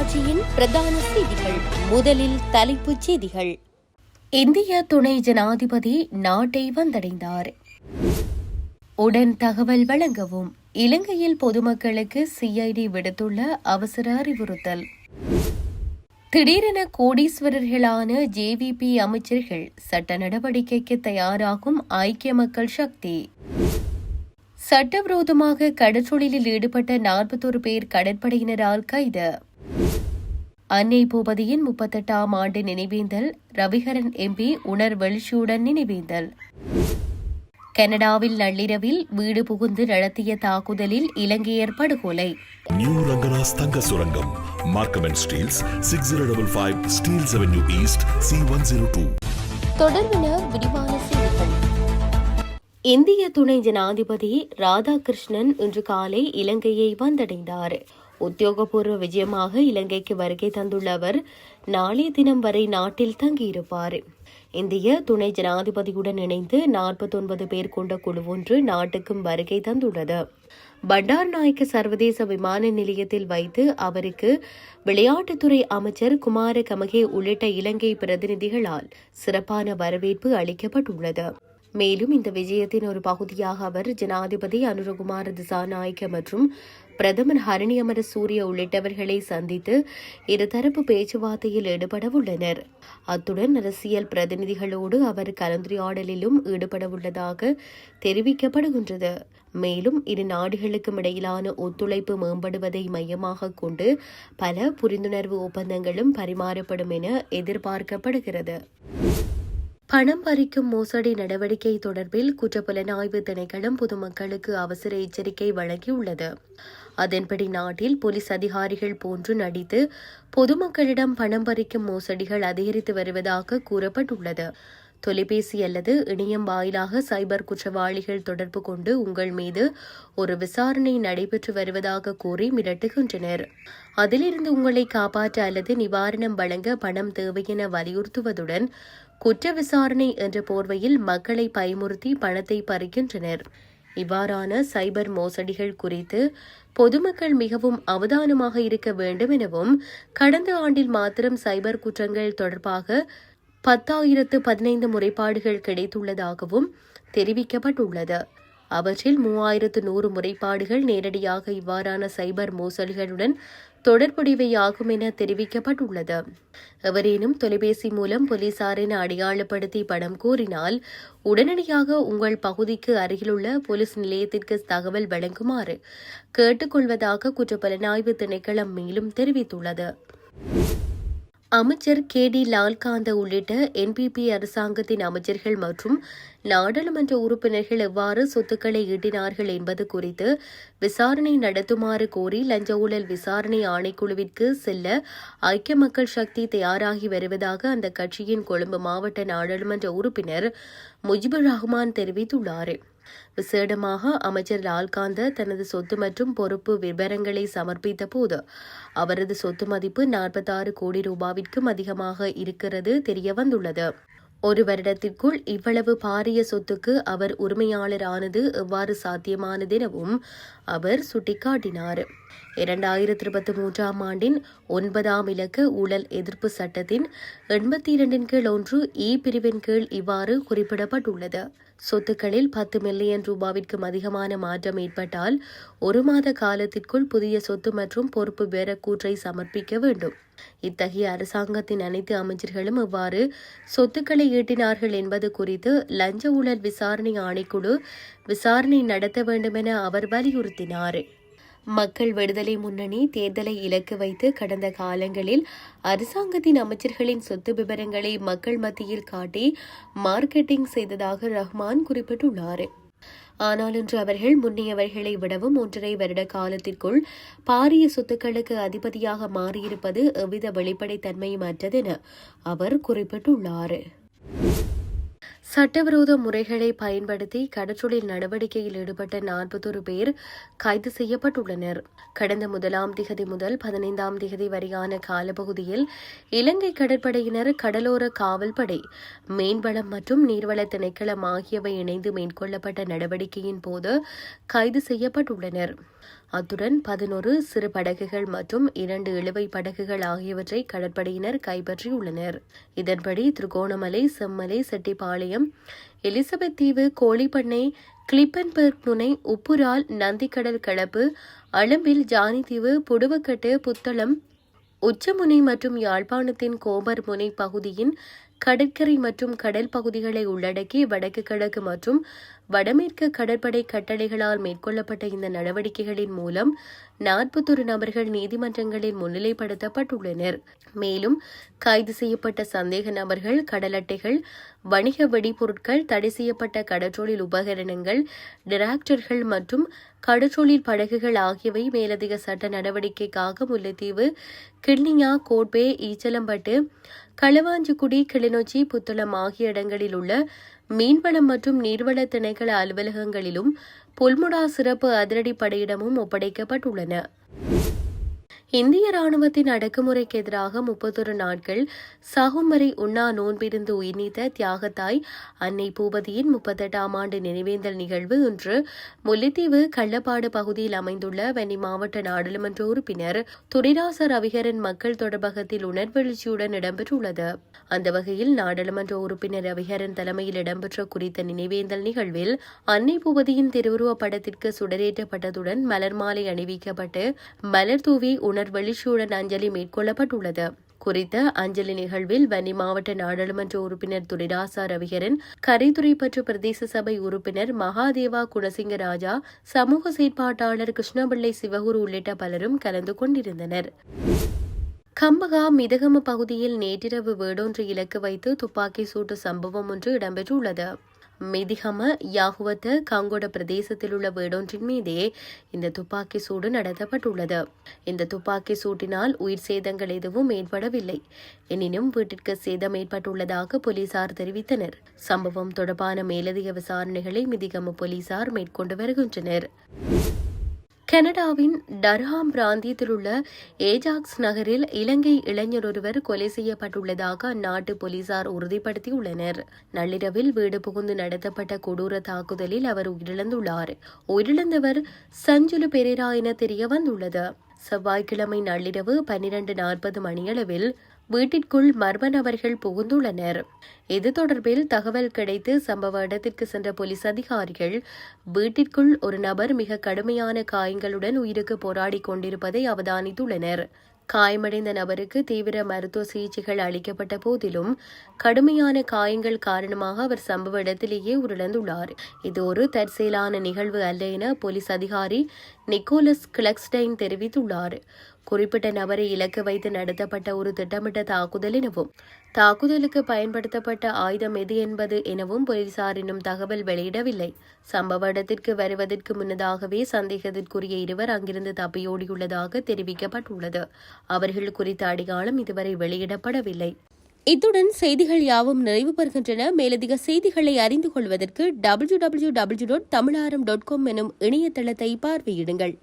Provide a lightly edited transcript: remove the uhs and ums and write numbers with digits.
தொலைக்காட்சியின் பிரதான செய்திகள். முதலில் தலைப்புச் செய்திகள். இந்திய துணை ஜனாதிபதி நாட்டை வந்தடைந்தார். உடன் தகவல் வழங்கவும் இலங்கையில் பொதுமக்களுக்கு சிஐடி விடுத்துள்ள அவசர அறிவுறுத்தல். திடீரென கோடீஸ்வரர்களான ஜேவிபி அமைச்சர்கள் சட்ட நடவடிக்கைக்கு தயாராகும் ஐக்கிய மக்கள் சக்தி. சட்டவிரோதமாக கடற்றொழிலில் ஈடுபட்ட 41 பேர் கடற்படையினரால் கைது. அன்னை பூபதியின் 38ஆம் ஆண்டு நினைவேந்தல். ரவிகரன் எம்பி உணர்வெழுச்சியுடன் நினைவேந்தல். கனடாவில் நள்ளிரவில் வீடு புகுந்து நடத்திய தாக்குதலில் இலங்கையர் படுகொலை. நியூ ரங்கராஸ் தங்க சுரங்கம், Markham and Steeles, 6055 Steeles avenue east, C102. தொடர்பின விரிவான செய்திகள். இந்திய துணை ஜனாதிபதி ராதாகிருஷ்ணன் இன்று காலை இலங்கையை வந்தடைந்தார். உத்தியோகபூர்வ விஜயமாக இலங்கைக்கு வருகை தந்துள்ள அவர் நாளைய தினம் வரை நாட்டில் தங்கியிருப்பார். இந்திய துணை ஜனாதிபதியுடன் இணைந்து 49 பேர் கொண்ட குழு ஒன்று நாட்டுக்கும் வருகை தந்துள்ளது. பண்டார்நாயக்க சர்வதேச விமான நிலையத்தில் வைத்து அவருக்கு விளையாட்டுத்துறை அமைச்சர் குமார கமகே உள்ளிட்ட இலங்கை பிரதிநிதிகளால் சிறப்பான வரவேற்பு அளிக்கப்பட்டுள்ளது. மேலும் இந்த விஜயத்தின் ஒரு பகுதியாக அவர் ஜனாதிபதி அனுரகுமார திசாநாயக்க மற்றும் பிரதமர் ஹரணி அமரசூரிய உள்ளிட்டவர்களை சந்தித்து இருதரப்பு பேச்சுவார்த்தையில் ஈடுபடவுள்ளனர். அத்துடன் அரசியல் பிரதிநிதிகளோடு அவர் கலந்துரையாடலிலும் ஈடுபடவுள்ளதாக தெரிவிக்கப்படுகின்றது. மேலும் இரு நாடுகளுக்கும் இடையிலான ஒத்துழைப்பு மேம்படுவதை மையமாக கொண்டு பல புரிந்துணர்வு ஒப்பந்தங்களும் பரிமாறப்படும் என எதிர்பார்க்கப்படுகிறது. பணம் பறிக்கும் மோசடி நடவடிக்கை தொடர்பில் குற்றப்புலனாய்வு திணைக்களம் பொதுமக்களுக்கு அவசர எச்சரிக்கை வழங்கியுள்ளது. அதன்படி நாட்டில் போலீஸ் அதிகாரிகள் போன்று நடித்து பொதுமக்களிடம் பணம் பறிக்கும் மோசடிகள் அதிகரித்து வருவதாக கூறப்பட்டுள்ளது. தொலைபேசி அல்லது இணையம் வாயிலாக சைபர் குற்றவாளிகள் தொடர்பு கொண்டு உங்கள் மீது ஒரு விசாரணை நடைபெற்று வருவதாக கூறி மிரட்டுகின்றனர். அதிலிருந்து உங்களை காப்பாற்ற அல்லது நிவாரணம் வழங்க பணம் தேவை என வலியுறுத்துவதுடன் குற்ற விசாரணை என்ற போர்வையில் மக்களை பயமுறுத்தி பணத்தை பறிக்கின்றனர். இவ்வாறான சைபர் மோசடிகள் குறித்து பொதுமக்கள் மிகவும் அவதானமாக இருக்க வேண்டும் எனவும் கடந்த ஆண்டில் மாத்திரம் சைபர் குற்றங்கள் தொடர்பாக 10,015 முறைப்பாடுகள் கிடைத்துள்ளதாகவும் தெரிவிக்கப்பட்டுள்ளது. அவற்றில் 3,100 முறைப்பாடுகள் நேரடியாக இவ்வாறான சைபர் மோசடிகளுடன் தொடர்புடையவையாகும் என தெரிவிக்கப்பட்டுள்ளது. எவரேனும் தொலைபேசி மூலம் போலீசாரின் அடையாளப்படுத்தி பணம் கோரினால் உடனடியாக உங்கள் பகுதிக்கு அருகிலுள்ள போலீஸ் நிலையத்திற்கு தகவல் வழங்குமாறு கேட்டுக்கொள்வதாக குற்றப்புலனாய்வு திணைக்களம் மேலும் தெரிவித்துள்ளது. அமைச்சர் KD லால்காந்த உள்ளிட்ட NPP அரசாங்கத்தின் அமைச்சர்கள் மற்றும் நாடாளுமன்ற உறுப்பினர்கள் எவ்வாறு சொத்துக்களை ஈட்டினார்கள் என்பது குறித்து விசாரணை நடத்துமாறு கோரி லஞ்ச ஊழல் விசாரணை ஆணைக்குழுவிற்கு செல்ல ஐக்கிய மக்கள் சக்தி தயாராகி வருவதாக அந்த கட்சியின் கொழும்பு மாவட்ட நாடாளுமன்ற உறுப்பினர் முஜிபுர் ரஹ்மான் தெரிவித்துள்ளார். விசேடமாக அமைச்சர் லால்காந்த தனது சொத்து மற்றும் பொறுப்பு விவரங்களை சமர்ப்பித்த போது அவரது சொத்து மதிப்பு 46 கோடி ரூபாவிற்கும் அதிகமாக இருக்கிறது தெரியவந்துள்ளது. ஒரு வருடத்திற்குள் இவ்வளவு பாரிய சொத்துக்கு அவர் உரிமையாளரானது எவ்வாறு சாத்தியமானது எனவும் அவர் சுட்டிக்காட்டினார். 2023ஆம் ஆண்டின் 9ஆம் இலக்க ஊழல் எதிர்ப்பு சட்டத்தின் 82 கீழ் 1 E பிரிவின் கீழ் இவ்வாறு குறிப்பிடப்பட்டுள்ளது. சொத்துக்களில் 10 மில்லியன் ரூபாவிற்கும் அதிகமான மாற்றம் ஏற்பட்டால் 1 மாத காலத்திற்குள் புதிய சொத்து மற்றும் பொறுப்பு விவரக்கூற்றை சமர்ப்பிக்க வேண்டும். இத்தகைய அரசாங்கத்தின் அனைத்து அமைச்சர்களும் எவ்வாறு சொத்துக்களை ஈட்டினார்கள் என்பது குறித்து லஞ்ச ஊழல் விசாரணை ஆணைக்குழு விசாரணை நடத்த வேண்டும் என அவர் வலியுறுத்தினார். மக்கள் விடுதலை முன்னணி தேர்தலை இலக்கு வைத்து கடந்த காலங்களில் அரசாங்கத்தின் அமைச்சர்களின் சொத்து விவரங்களை மக்கள் மத்தியில் காட்டி மார்க்கெட்டிங் செய்ததாக ரஹ்மான் குறிப்பிட்டுள்ளார். ஆனால் இன்று அவர்கள் முன்னையவர்களை விடவும் 1.5 வருட காலத்திற்குள் பாரிய சொத்துக்களுக்கு அதிபதியாக மாறியிருப்பது எவ்வித வெளிப்படைத்தன்மையும் அற்றதென அவர் குறிப்பிட்டுள்ளார். சட்டவிரோத முறைகளை பயன்படுத்தி கடற்றொழில் நடவடிக்கையில் ஈடுபட்ட 41 பேர் கைது செய்யப்பட்டுள்ளனர். கடந்த 1ஆம் திகதி முதல் 15ஆம் திகதி வரையான காலப்பகுதியில் இலங்கை கடற்படையினர், கடலோர காவல்படை, மீன்வளம் மற்றும் நீர்வள திணைக்களம் ஆகியவை இணைந்து மேற்கொள்ளப்பட்ட நடவடிக்கையின் போது கைது செய்யப்பட்டுள்ளனர். அத்துடன் 11 சிறு படகுகள் மற்றும் 2 இழுவை படகுகள் ஆகியவற்றை கடற்படையினர் கைப்பற்றியுள்ளனர். இதன்படி திருகோணமலை, செம்மலை, செட்டிப்பாளையம், எலிசபெத் தீவு, கோழிப்பண்ணை, கிளிப்பன்பர்க் முனை, உப்புரால், நந்திக்கடல் களப்பு, அளம்பில், ஜானித்தீவு, புடுவக்கட்டு, புத்தளம், உச்சமுனை மற்றும் யாழ்ப்பாணத்தின் கோபர் முனை பகுதியின் கடற்கரை மற்றும் கடல் பகுதிகளை உள்ளடக்கி வடக்கு கிழக்கு மற்றும் வடமேற்கு கடற்படை கட்டளைகளால் மேற்கொள்ளப்பட்ட இந்த நடவடிக்கைகளின் மூலம் 41 நபர்கள் நீதிமன்றங்களில் முன்னிலைப்படுத்தப்பட்டுள்ளனர். மேலும் கைது செய்யப்பட்ட சந்தேக நபர்கள் கடல் அட்டைகள், வணிக வெடிபொருட்கள், தடை செய்யப்பட்ட கடற்றொழில் உபகரணங்கள், டிராக்டர்கள் மற்றும் கடற்றொழில் படகுகள் ஆகியவை மேலதிக சட்ட நடவடிக்கைக்காக முல்லைத்தீவு, கிண்ணியா, கோட்பே, ஈச்சலம்பட்டு, களவாஞ்சிக்குடி, கிளிநொச்சி, புத்தளம் ஆகிய இடங்களில் உள்ள மீன்வளம் மற்றும் நீர்வள திணைக்கள அலுவலகங்களிலும் புல்முடா சிறப்பு அதிரடி படையிடமும் ஒப்படைக்கப்பட்டுள்ளன. இந்திய ராணுவத்தின் அடக்குமுறைக்கு எதிராக 31 நாட்கள் சாகும் வரை உண்ணா நோன்பிருந்து உயிர்நீத்த தியாகத்தாய் அன்னை பூபதியின் 38ஆம் ஆண்டு நினைவேந்தல் நிகழ்வு இன்று முல்லைத்தீவு கள்ளப்பாடு பகுதியில் அமைந்துள்ள வன்னி மாவட்ட நாடாளுமன்ற உறுப்பினர் துரைராச ரவிகரன் மக்கள் தொடர்பகத்தில் உணர்வெழுச்சியுடன் இடம்பெற்றுள்ளது. அந்த வகையில் நாடாளுமன்ற உறுப்பினர் ரவிகரன் தலைமையில் இடம்பெற்ற குறித்த நினைவேந்தல் நிகழ்வில் அன்னை பூபதியின் திருவுருவ படத்திற்கு சுடரேற்றப்பட்டதுடன் மலர் மாலை அணிவிக்கப்பட்டு மலர் தூவி உணர்வெழுச்சியுடன் அஞ்சலி மேற்கொள்ளப்பட்டுள்ளது. குறித்த அஞ்சலி நிகழ்வில் வன்னி மாவட்ட நாடாளுமன்ற உறுப்பினர் துரைராசா ரவிகரன், கரைதுறைப்பற்று பிரதேச சபை உறுப்பினர் மகாதேவா குணசிங்க ராஜா, சமூக செயற்பாட்டாளர் கிருஷ்ணபிள்ளை சிவகுரு உள்ளிட்ட பலரும் கலந்து கொண்டிருந்தனர். கம்பகா மிதகம பகுதியில் நேற்றிரவு வீடொன்று இலக்கு வைத்து துப்பாக்கி சூட்டு சம்பவம் ஒன்று இடம்பெற்றுள்ளது. மிதிகம யாகுவத்த கங்கொட பிரதேசத்தில் உள்ள வீடொன்றின் மீதே இந்த துப்பாக்கி சூடு நடத்தப்பட்டுள்ளது. இந்த துப்பாக்கி சூட்டினால் உயிர் சேதங்கள் எதுவும் ஏற்படவில்லை. எனினும் வீட்டிற்கு சேதம் ஏற்பட்டுள்ளதாக போலீசார் தெரிவித்தனர். சம்பவம் தொடர்பான மேலதிக விசாரணைகளை மிதிகம போலீசார் மேற்கொண்டு வருகின்றனர். கனடாவின் டர்ஹாம் பிராந்தியத்தில் உள்ள ஏஜாக்ஸ் நகரில் இலங்கை இளைஞர் ஒருவர் கொலை செய்யப்பட்டுள்ளதாக அந்நாட்டு போலீசார் உறுதிப்படுத்தியுள்ளனர். நள்ளிரவில் வீடு புகுந்து நடத்தப்பட்ட கொடூர தாக்குதலில் அவர் உயிரிழந்துள்ளார். உயிரிழந்தவர் சஞ்சுலு பெரேரா என தெரிய வந்துள்ளது. செவ்வாய்க்கிழமை நள்ளிரவு 12:40 மணியளவில் வீட்டிற்குள் மர்ம நபர்கள் புகுந்துள்ளனர். இது தொடர்பில் தகவல் கிடைத்து சம்பவ இடத்திற்கு சென்ற போலீஸ் அதிகாரிகள் வீட்டிற்குள் ஒரு நபர் மிக கடுமையான காயங்களுடன் உயிருக்கு போராடி கொண்டிருப்பதை அவதானித்துள்ளனர். காயமடைந்த நபருக்கு தீவிர மருத்துவ சிகிச்சைகள் அளிக்கப்பட்ட போதிலும் கடுமையான காயங்கள் காரணமாக அவர் சம்பவ இடத்திலேயே உயிரிழந்துள்ளார். இது ஒரு தற்செயலான நிகழ்வு அல்ல என போலீஸ் அதிகாரி நிக்கோலஸ் கிளக்ஸ்டைன் தெரிவித்துள்ளார். குறிப்பிட்ட நபரை இலக்கு வைத்து நடத்தப்பட்ட ஒரு திட்டமிட்ட தாக்குதல் எனவும் தாக்குதலுக்கு பயன்படுத்தப்பட்ட ஆயுதம் எது என்பது எனவும் போலீசார் இன்னும் தகவல் வெளியிடவில்லை. சம்பவ இடத்திற்கு வருவதற்கு முன்னதாகவே சந்தேகத்திற்குரிய இருவர் அங்கிருந்து தப்பியோடியுள்ளதாக தெரிவிக்கப்பட்டுள்ளது. அவர்கள் குறித்த அடையாளம் இதுவரை வெளியிடப்படவில்லை. இத்துடன் செய்திகள் யாவும் நிறைவு பெறுகின்றன. மேலதிக செய்திகளை அறிந்து கொள்வதற்கு www.tamilaram.com எனும் இணையதளத்தை பார்வையிடுங்கள்.